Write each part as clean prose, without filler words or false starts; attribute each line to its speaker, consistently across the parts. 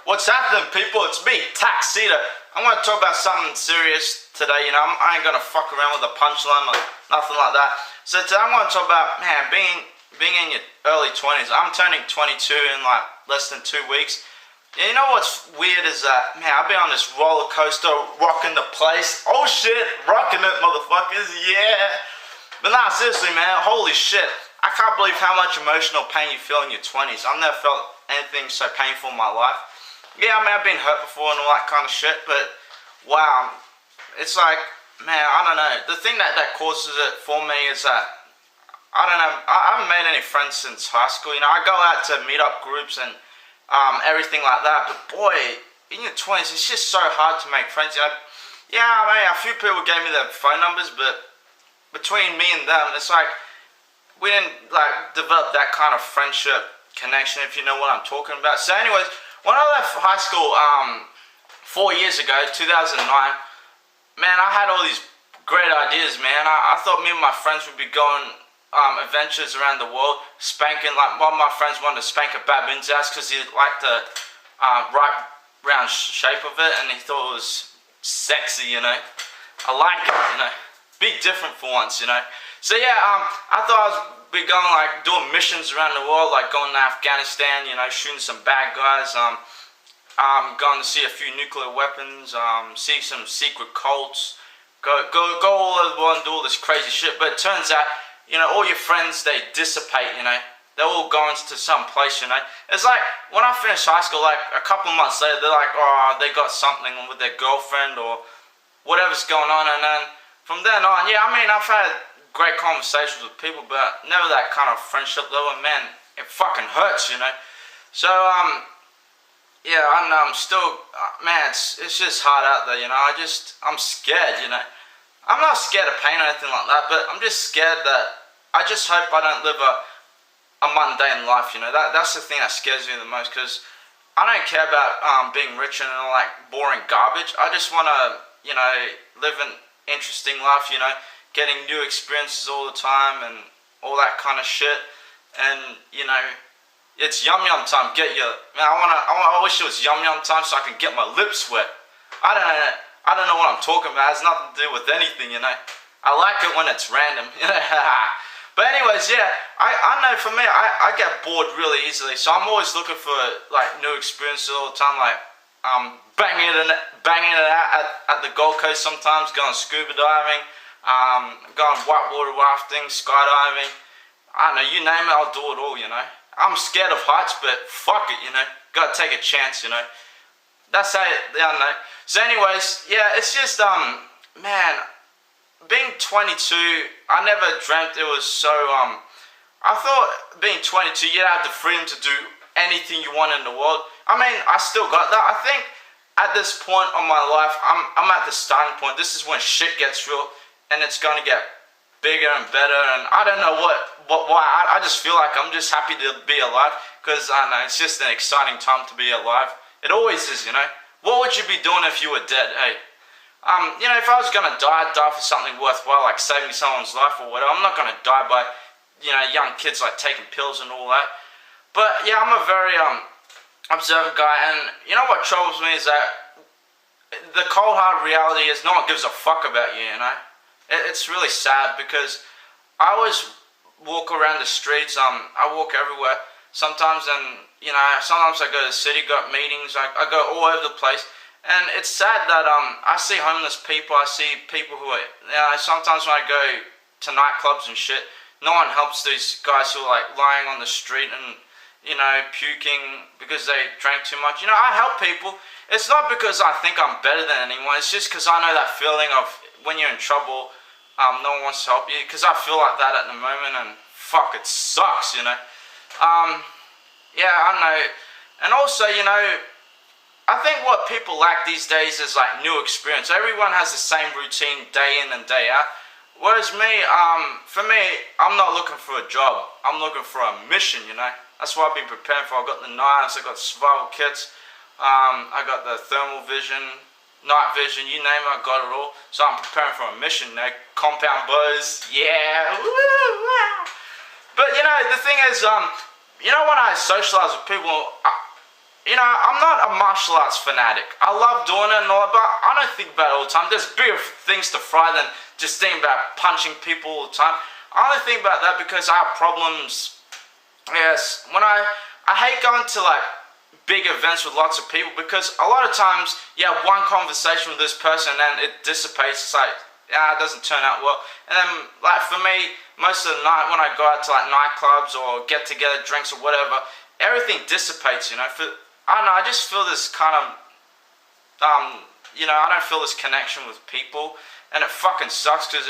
Speaker 1: What's happening, people? It's me, Tuxedo. I'm going to talk about something serious today. I ain't going to fuck around with a punchline or nothing like that. So today I'm going to talk about, man, being in your early 20s. I'm turning 22 in like less than 2 weeks. And you know what's weird is that, man, I've been on this roller coaster, rocking the place. Oh shit, rocking it, motherfuckers, yeah. But nah, seriously, man, holy shit. I can't believe how much emotional pain you feel in your 20s. I've never felt anything so painful in my life. Yeah, I mean, I've been hurt before and all that kind of shit, but wow, it's like, man, I don't know. The thing that causes it for me is that, I don't know, I haven't made any friends since high school. I go out to meet up groups and everything like that, but boy, in your 20s, it's just so hard to make friends. Yeah, I mean, a few people gave me their phone numbers, but between me and them, it's like, we didn't like develop that kind of friendship connection, if you know what I'm talking about. So anyways, when I left high school 4 years ago, 2009, man, I had all these great ideas, man. I thought me and my friends would be going adventures around the world, spanking, like one of my friends wanted to spank a baboon's ass because he liked the right round shape of it and he thought it was sexy, I like it, Be different for once, So yeah, I thought I was be going like doing missions around the world, like going to Afghanistan, shooting some bad guys, going to see a few nuclear weapons, see some secret cults, go all over the world and do all this crazy shit. But it turns out, all your friends, they dissipate, they're all going to some place, It's like, when I finished high school, like a couple of months later, they're like, oh, they got something with their girlfriend or whatever's going on, and then from then on, yeah, I mean, I've had great conversations with people, but never that kind of friendship level. Man, it fucking hurts, So yeah, I'm still, man, it's just hard out there, I'm scared, I'm not scared of pain or anything like that, but I'm just scared that I just hope I don't live a mundane life, that's the thing that scares me the most, because I don't care about being rich and all like boring garbage. I just want to, live an interesting life, getting new experiences all the time and all that kind of shit. And it's yum yum time. Man, I wish it was yum yum time so I can get my lips wet. I don't know what I'm talking about. It has nothing to do with anything, I like it when it's random, But anyways, yeah, I know for me, I get bored really easily, so I'm always looking for like new experiences all the time, like banging it out at the Gold Coast sometimes, going scuba diving, going whitewater rafting, skydiving, I don't know, you name it, I'll do it all, I'm scared of heights, but fuck it, gotta take a chance, That's how, I don't know. So anyways, yeah, it's just, man, being 22, I never dreamt it was so, I thought being 22, you'd have the freedom to do anything you want in the world. I mean, I still got that. I think at this point of my life, I'm at the starting point. This is when shit gets real, and it's gonna get bigger and better, and I don't know why. I just feel like I'm just happy to be alive, because I know it's just an exciting time to be alive. It always is, What would you be doing if you were dead? Hey, if I was gonna die, I'd die for something worthwhile, like saving someone's life or whatever. I'm not gonna die by, young kids like taking pills and all that. But yeah, I'm a very observant guy, and what troubles me is that the cold hard reality is no one gives a fuck about you, It's really sad, because I always walk around the streets, I walk everywhere sometimes, and sometimes I go to the city, got meetings, I go all over the place, and it's sad that I see homeless people, I see people who are, sometimes when I go to nightclubs and shit, no one helps these guys who are like lying on the street and puking because they drank too much. I help people. It's not because I think I'm better than anyone. It's just because I know that feeling of when you're in trouble, no one wants to help you. Because I feel like that at the moment, and fuck, it sucks, Yeah, I know. And also, I think what people lack these days is like new experience. Everyone has the same routine day in and day out. Whereas me, for me, I'm not looking for a job. I'm looking for a mission, That's what I've been preparing for. I've got the knives, I've got survival kits, I got the thermal vision, night vision, you name it, I got it all. So I'm preparing for a mission, compound bows, yeah, but the thing is, when I socialize with people, you know, I'm not a martial arts fanatic. I love doing it and all, but I don't think about it all the time. There's bigger things to fry than just thinking about punching people all the time. I only think about that because I have problems. Yes, when I hate going to like big events with lots of people, because a lot of times you have one conversation with this person and then it dissipates. It's like, yeah, it doesn't turn out well. And then like for me, most of the night when I go out to like nightclubs or get together drinks or whatever, everything dissipates, you know. I don't know, I just feel this kind of, you know, I don't feel this connection with people, and it fucking sucks because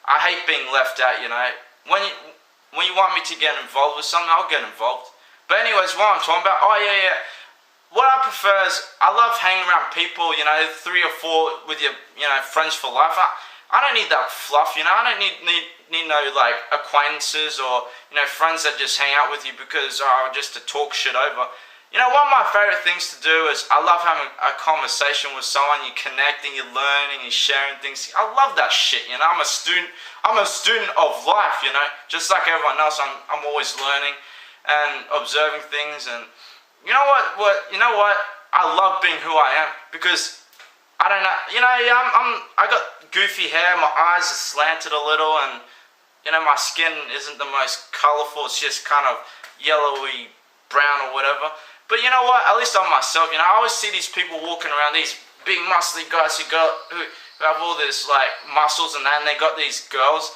Speaker 1: I hate being left out, you know. When you want me to get involved with something, I'll get involved. But anyways, what I'm talking about, oh yeah. What I prefer is, I love hanging around people, you know, 3 or 4 with your, you know, friends for life. I don't need that fluff, you know. I don't need no like acquaintances or, you know, friends that just hang out with you because just to talk shit over. You know, one of my favorite things to do is I love having a conversation with someone. You're connecting, you're learning, you're sharing things. I love that shit, you know. I'm a student of life, you know. Just like everyone else, I'm always learning and observing things. And you know what? You know what? I love being who I am because I don't know. You know, I got goofy hair. My eyes are slanted a little, and you know, my skin isn't the most colorful. It's just kind of yellowy brown or whatever. But you know what? At least I'm myself. You know, I always see these people walking around, these big muscly guys who have all this like muscles, and then they got these girls.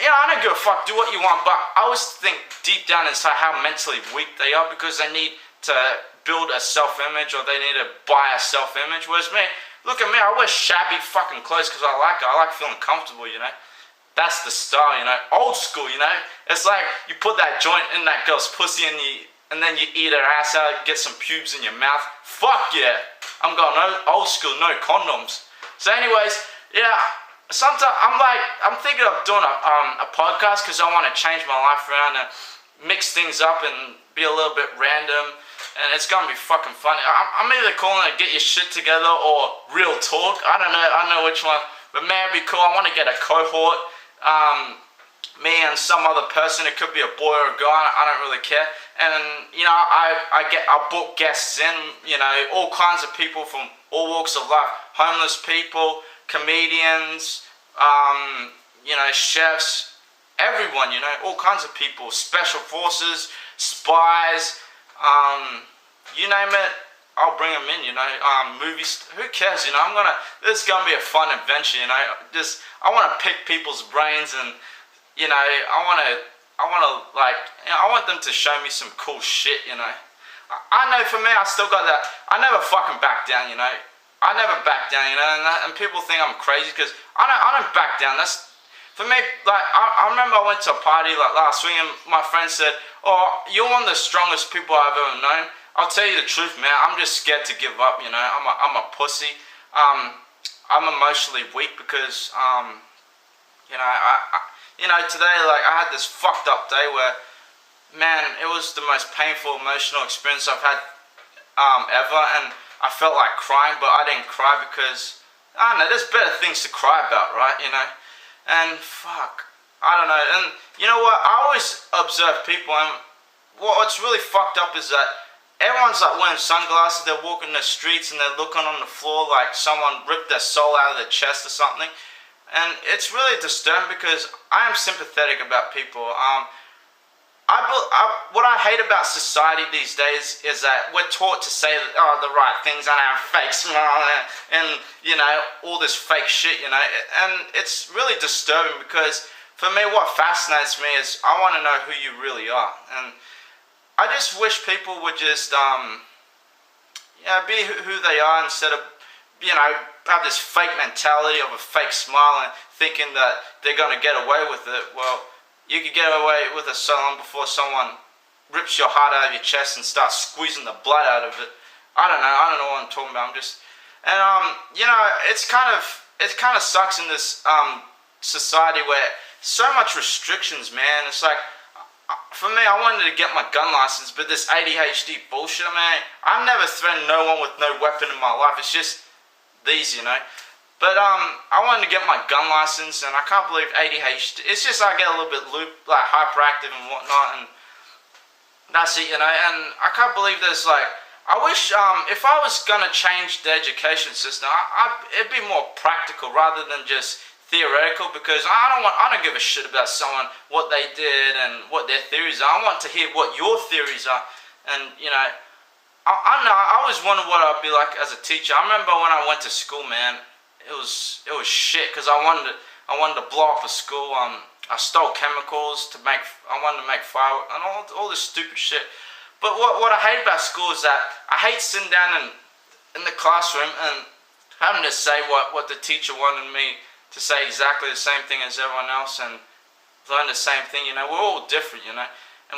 Speaker 1: You know, I don't give a fuck. Do what you want, but I always think deep down inside how mentally weak they are because they need to build a self-image or they need to buy a self-image. Whereas me, look at me. I wear shabby fucking clothes because I like it. I like feeling comfortable. You know, that's the style. You know, old school. You know, it's like you put that joint in that girl's pussy and then you eat her ass out, get some pubes in your mouth. Fuck yeah. I'm going old school, no condoms. So anyways, yeah, sometimes I'm thinking of doing a podcast because I want to change my life around and mix things up and be a little bit random. And it's going to be fucking funny. I'm either calling it Get Your Shit Together or Real Talk. I don't know which one. But man, it'd be cool. I want to get a cohort. Me and some other person. It could be a boy or a girl. I don't really care. And you know, I book guests in. You know, all kinds of people from all walks of life. Homeless people, comedians, you know, chefs, everyone. You know, all kinds of people. Special forces, spies. You name it. I'll bring them in. You know, movies. Who cares? You know, this is gonna be a fun adventure. You know, I want to pick people's brains and. You know, I want them to show me some cool shit, you know. I know for me, I still got that, I never fucking back down, you know. I never back down, you know, and people think I'm crazy because I don't back down. That's, for me, like, I remember I went to a party like last week and my friend said, oh, you're one of the strongest people I've ever known. I'll tell you the truth, man, I'm just scared to give up, you know. I'm a pussy. I'm emotionally weak because, you know, you know, today, like, I had this fucked up day where, man, it was the most painful, emotional experience I've had ever, and I felt like crying, but I didn't cry because, I don't know, there's better things to cry about, right, you know, and fuck, I don't know, and you know what, I always observe people, and what's really fucked up is that everyone's like wearing sunglasses, they're walking the streets, and they're looking on the floor like someone ripped their soul out of their chest or something. And it's really disturbing because I am sympathetic about people. What I hate about society these days is that we're taught to say the right things and have fake smile and you know, all this fake shit, you know. And it's really disturbing because for me, what fascinates me is I want to know who you really are. And I just wish people would just be who they are instead of, you know, have this fake mentality of a fake smile and thinking that they're going to get away with it. Well, you could get away with it so long before someone rips your heart out of your chest and starts squeezing the blood out of it. I don't know what I'm talking about. You know, it kind of sucks in this society where so much restrictions, man. It's like, for me, I wanted to get my gun license, but this ADHD bullshit, man, I've never threatened no one with no weapon in my life. It's just these, you know. But I wanted to get my gun license, and I can't believe ADHD. It's just I get a little bit hyperactive and whatnot, and that's it, you know. And I can't believe there's like I wish if I was gonna change the education system, it'd be more practical rather than just theoretical. Because I don't give a shit about someone what they did and what their theories are. I want to hear what your theories are, and I know I always wondered what I'd be like as a teacher. I remember when I went to school, man, it was shit because I wanted to blow up a school. I stole chemicals I wanted to make fire and all this stupid shit. But what I hate about school is that I hate sitting down in the classroom and having to say what the teacher wanted me to say exactly the same thing as everyone else and learn the same thing. We're all different, and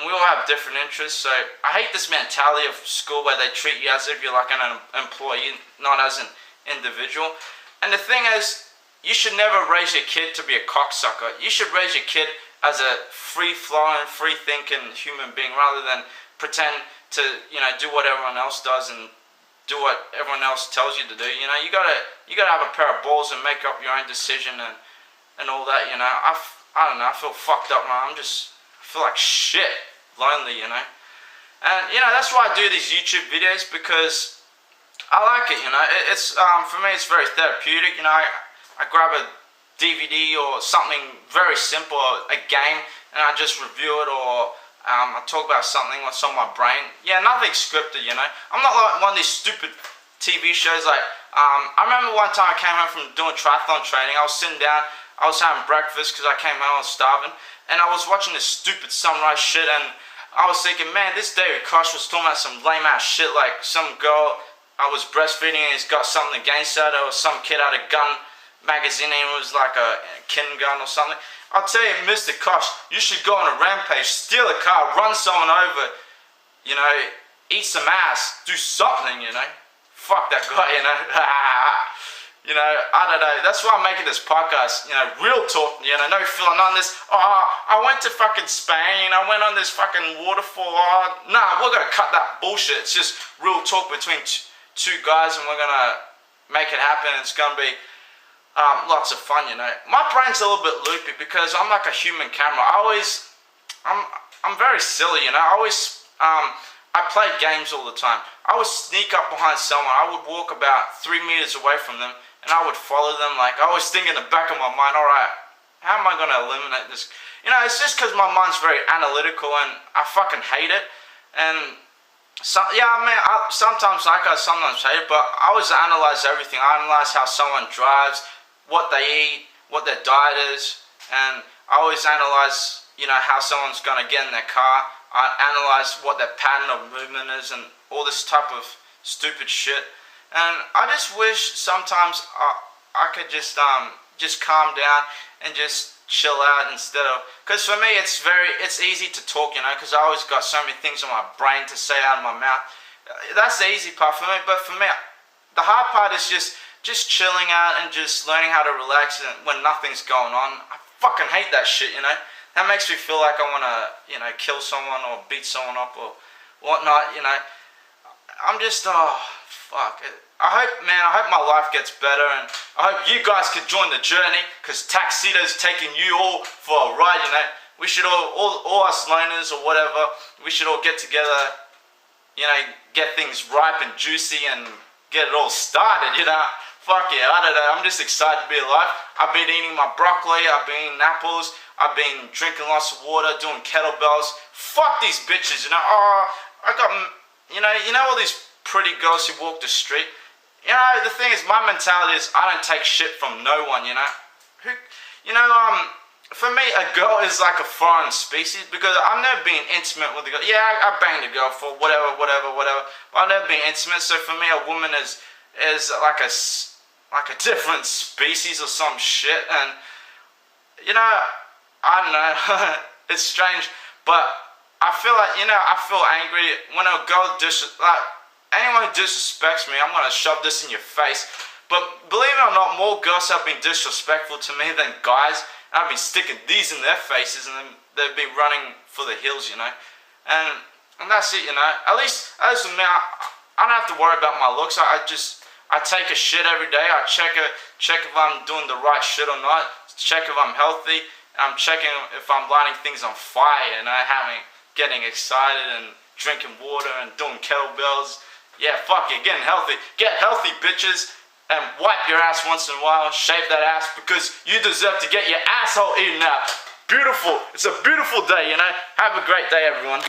Speaker 1: we all have different interests. So I hate this mentality of school where they treat you as if you're like an employee, not as an individual. And the thing is, you should never raise your kid to be a cocksucker. You should raise your kid as a free-flowing, free-thinking human being rather than pretend to, do what everyone else does and do what everyone else tells you to do. You gotta have a pair of balls and make up your own decision and all that. I don't know. I feel fucked up, man. I feel like shit, lonely. And that's why I do these YouTube videos, because I like it. It's for me, it's very therapeutic. I grab a DVD or something very simple, a game, and I just review it, or I talk about something what's on my brain. Yeah, nothing scripted, I'm not like one of these stupid TV shows. Like, I remember one time I came home from doing triathlon training. I was sitting down, I was having breakfast because I came home, I was starving, and I was watching this stupid sunrise shit, and I was thinking, man, this David Koch was talking about some lame ass shit, like some girl I was breastfeeding and he's got something against her, or some kid had a gun magazine and it was like a Kin gun or something. I'll tell you, Mr. Koch, you should go on a rampage, steal a car, run someone over, eat some ass, do something, Fuck that guy, I don't know. That's why I'm making this podcast, real talk, no feeling on this. Oh, I went to fucking Spain, I went on this fucking waterfall. Oh, nah, we're gonna cut that bullshit. It's just real talk between two guys, and we're gonna make it happen. It's gonna be lots of fun, My brain's a little bit loopy because I'm like a human camera. I'm very silly, I play games all the time. I would sneak up behind someone. I would walk about 3 meters away from them, and I would follow them. Like, I always think in the back of my mind, all right, how am I going to eliminate this? It's just because my mind's very analytical, and I fucking hate it. And sometimes like it, sometimes hate it, but I always analyze everything. I analyze how someone drives, what they eat, what their diet is, and I always analyze, how someone's going to get in their car. I analyze what their pattern of movement is and all this type of stupid shit. And I just wish sometimes I could just calm down and just chill out instead of, because for me it's easy to talk, because I always got so many things in my brain to say out of my mouth. That's the easy part for me, but for me, the hard part is just chilling out and just learning how to relax when nothing's going on. I fucking hate that shit, That makes me feel like I want to, kill someone or beat someone up or whatnot, I'm just, oh, fuck it. I hope my life gets better, and I hope you guys could join the journey, because Tuxedo's taking you all for a ride, We should all us loners or whatever, we should all get together, get things ripe and juicy and get it all started, Fuck yeah, I don't know, I'm just excited to be alive. I've been eating my broccoli, I've been eating apples, I've been drinking lots of water, doing kettlebells. Fuck these bitches, Oh, I got, all these pretty girls who walk the street. The thing is, my mentality is I don't take shit from no one, For me, a girl is like a foreign species, because I've never been intimate with a girl. Yeah, I banged a girl for whatever, but I've never been intimate. So for me, a woman is like a different species or some shit, and I don't know, it's strange, but I feel like, I feel angry when a girl anyone who disrespects me, I'm gonna shove this in your face. But believe it or not, more girls have been disrespectful to me than guys. I've been sticking these in their faces, and then they've been running for the hills, and that's it, At least with me, I don't have to worry about my looks. I take a shit every day. I check if I'm doing the right shit or not. Check if I'm healthy. I'm checking if I'm lighting things on fire, getting excited and drinking water and doing kettlebells. Yeah, fuck it, getting healthy. Get healthy, bitches, and wipe your ass once in a while, shave that ass, because you deserve to get your asshole eaten out. Beautiful. It's a beautiful day, you know. Have a great day, everyone.